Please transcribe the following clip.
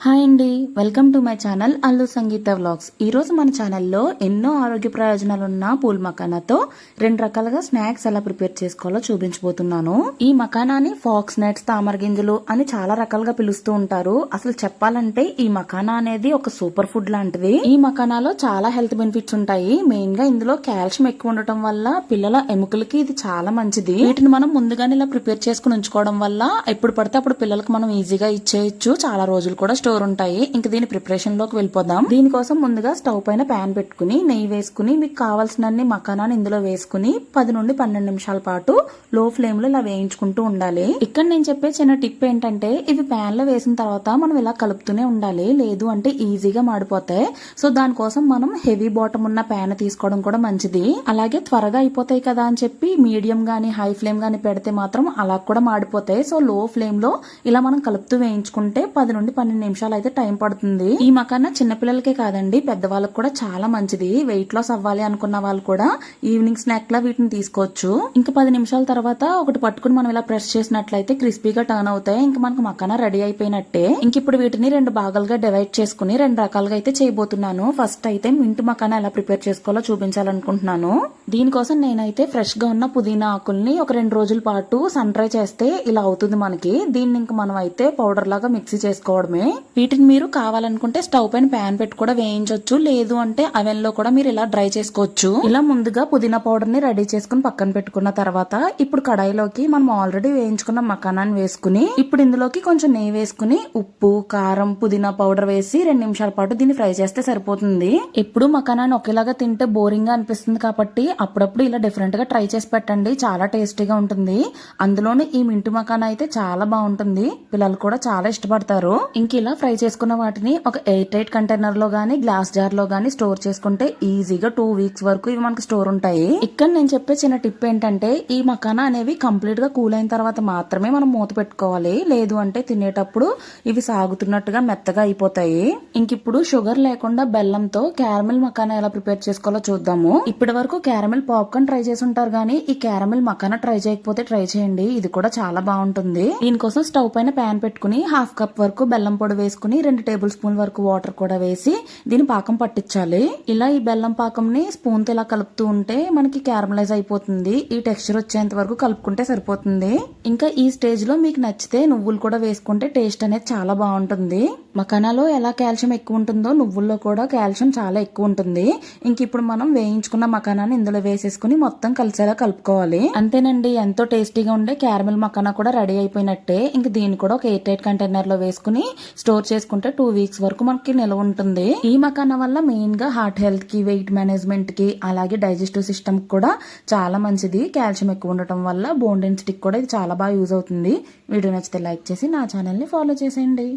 Hi అండి, welcome to my channel Allu Sangeetha vlogs. ఈ రోజు మన ఛానల్లో ఎన్నో ఆరోగ్య ప్రయోజనాలు ఉన్న పూల్ మకానాతో 2 రకాలుగా స్నాక్స్ ఎలా ప్రిపేర్ చేసుకోవాలో చూపించబోతున్నాను. ఈ మకానాని ఫాక్స్ నట్స్, తామర గింజలు అని చాలా రకాలుగా పిలుస్తూ ఉంటారు. అసలు చెప్పాలంటే ఈ మకానా అనేది ఒక సూపర్ ఫుడ్ లాంటిది. ఈ మకానాలో చాలా హెల్త్ బెనిఫిట్స్ ఉంటాయి. మెయిన్ గా ఇందులో కాల్షియం ఎక్కువ ఉండటం వల్ల పిల్లల ఎముకలకి ఇది చాలా మంచిది. వీటిని మనం ముందుగానే ఇలా ప్రిపేర్ చేసుకుని ఉంచుకోవడం వల్ల ఎప్పుడు పడితే అప్పుడు పిల్లలకు మనం ఈజీగా ఇచ్చేయచ్చు. చాలా రోజులు కూడా స్టోర్ ఉంటాయి. ఇంక దీని ప్రిపరేషన్ లోకి వెళ్ళిపోదాం. దీనికోసం ముందుగా స్టవ్ పైన ప్యాన్ పెట్టుకుని నెయ్యి వేసుకుని మీకు కావాల్సినన్ని మకానాన్ని ఇందులో వేసుకుని 10 నుండి 12 నిమిషాల పాటు లో ఫ్లేమ్ లో ఇలా వేయించుకుంటూ ఉండాలి. ఇక్కడ నేను చెప్పే చిన్న టిప్ ఏంటంటే ఇవి ప్యాన్ లో వేసిన తర్వాత మనం ఇలా కలుపుతూనే ఉండాలి, లేదు అంటే ఈజీగా మాడిపోతాయి. సో దానికోసం మనం హెవీ బాటమ్ ఉన్న ప్యాన్ తీసుకోవడం కూడా మంచిది. అలాగే త్వరగా అయిపోతాయి కదా అని చెప్పి మీడియం గానీ హై ఫ్లేమ్ గానీ పెడితే మాత్రం అలా కూడా మాడిపోతాయి. సో లో ఫ్లేమ్ లో ఇలా మనం కలుపుతూ వేయించుకుంటే 10 నుండి 12 నిమిషాలు అయితే టైం పడుతుంది. ఈ మకానా చిన్నపిల్లలకే కాదండి, పెద్దవాళ్ళకి కూడా చాలా మంచిది. వెయిట్ లాస్ అవ్వాలి అనుకున్న వాళ్ళు కూడా ఈవినింగ్ స్నాక్ లా వీటిని తీసుకోవచ్చు. ఇంకా 10 నిమిషాల తర్వాత ఒకటి పట్టుకుని మనం ఇలా ప్రెస్ చేసినట్లయితే క్రిస్పీగా టర్న్ అవుతాయి. ఇంకా మనకు మకానా రెడీ అయిపోయినట్టే. ఇంక ఇప్పుడు వీటిని 2 భాగాలుగా డివైడ్ చేసుకుని 2 రకాలుగా అయితే చేయబోతున్నాను. ఫస్ట్ అయితే మింట్ మకానా ఎలా ప్రిపేర్ చేసుకోవాలో చూపించాలనుకుంటున్నాను. దీనికోసం నేనైతే ఫ్రెష్ గా ఉన్న పుదీనా ఆకుల్ని ఒక 2 రోజుల పాటు సన్ డ్రై చేస్తే ఇలా అవుతుంది మనకి. దీన్ని ఇంక మనం అయితే పౌడర్ లాగా మిక్సీ చేసుకోవడమే. వీటిని మీరు కావాలనుకుంటే స్టవ్ పైన ప్యాన్ పెట్టి కూడా వేయించవచ్చు, లేదు అంటే అవెన్ లో కూడా మీరు ఇలా డ్రై చేసుకోవచ్చు. ఇలా ముందుగా పుదీనా పౌడర్ ని రెడీ చేసుకుని పక్కన పెట్టుకున్న తర్వాత ఇప్పుడు కడాయిలోకి మనం ఆల్రెడీ వేయించుకున్న మకానాన్ని వేసుకుని ఇప్పుడు ఇందులోకి కొంచెం నెయ్యి వేసుకుని ఉప్పు, కారం, పుదీనా పౌడర్ వేసి 2 నిమిషాల పాటు దీన్ని ఫ్రై చేస్తే సరిపోతుంది. ఎప్పుడు మకానాన్ని ఒకేలాగా తింటే బోరింగ్ గా అనిపిస్తుంది కాబట్టి అప్పుడప్పుడు ఇలా డిఫరెంట్ గా ట్రై చేసి పెట్టండి, చాలా టేస్టీగా ఉంటుంది. అందులోని ఈ మింటు మకానా అయితే చాలా బాగుంటుంది, పిల్లలు కూడా చాలా ఇష్టపడతారు. ఇంక ఇలా ఫ్రై చేసుకున్న వాటిని ఒక ఎయిర్ టైట్ కంటైనర్ లో గానీ గ్లాస్ జార్ లో గానీ స్టోర్ చేసుకుంటే ఈజీగా 2 వీక్స్ వరకు ఇవి మనకి స్టోర్ ఉంటాయి. ఇక్కడ నేను చెప్పే చిన్న టిప్ ఏంటంటే ఈ మకానా అనేవి కంప్లీట్ గా కూల్ అయిన తర్వాత మాత్రమే మనం మూత పెట్టుకోవాలి, లేదు అంటే తినేటప్పుడు ఇవి సాగుతున్నట్టుగా మెత్తగా అయిపోతాయి. ఇంక ఇప్పుడు షుగర్ లేకుండా బెల్లంతో క్యారమిల్ మకానా ఎలా ప్రిపేర్ చేసుకోవాలో చూద్దాము. ఇప్పటి వరకు క్యారమిల్ పాప్కార్న్ ట్రై చేసి ఉంటారు గానీ ఈ క్యారమిల్ మకానా ట్రై చేయకపోతే ట్రై చేయండి, ఇది కూడా చాలా బాగుంటుంది. దీనికోసం స్టవ్ పైన ప్యాన్ పెట్టుకుని 1/2 కప్ వరకు బెల్లం పొడి వేసుకుని 2 టేబుల్ స్పూన్ వరకు వాటర్ కూడా వేసి దీని పాకం పట్టించాలి. ఇలా ఈ బెల్లం పాకంని స్పూన్ తో ఇలా కలుపుతూ ఉంటే మనకి క్యారమలైజ్ అయిపోతుంది. ఈ టెక్స్చర్ వచ్చేంత వరకు కలుపుకుంటే సరిపోతుంది. ఇంకా ఈ స్టేజ్ లో మీకు నచ్చితే నువ్వులు కూడా వేసుకుంటే టేస్ట్ అనేది చాలా బాగుంటుంది. మకానాలో ఎలా కాల్షియం ఎక్కువ ఉంటుందో నువ్వుల్లో కూడా కాల్షియం చాలా ఎక్కువ ఉంటుంది. ఇంక ఇప్పుడు మనం వేయించుకున్న మకానాన్ని ఇందులో వేసేసుకుని మొత్తం కలిసేలా కలుపుకోవాలి. అంతేనండి, ఎంతో టేస్టీగా ఉండే క్యారమిల్ మకానా కూడా రెడీ అయిపోయినట్టే. ఇంక దీన్ని కూడా ఒక ఎయిర్ టైట్ కంటైనర్ లో వేసుకుని స్టోర్ చేసుకుంటే 2 వీక్స్ వరకు మనకి నిల్వ ఉంటుంది. ఈ మకానా వల్ల మెయిన్ గా హార్ట్ హెల్త్ కి, వెయిట్ మేనేజ్మెంట్ కి, అలాగే డైజెస్టివ్ సిస్టమ్ కూడా చాలా మంచిది. కాల్షియం ఎక్కువ ఉండటం వల్ల బోన్ డెన్సిటీకి కూడా ఇది చాలా బాగా యూజ్ అవుతుంది. వీడియో నచ్చితే లైక్ చేసి నా ఛానల్ ని ఫాలో చేసేయండి.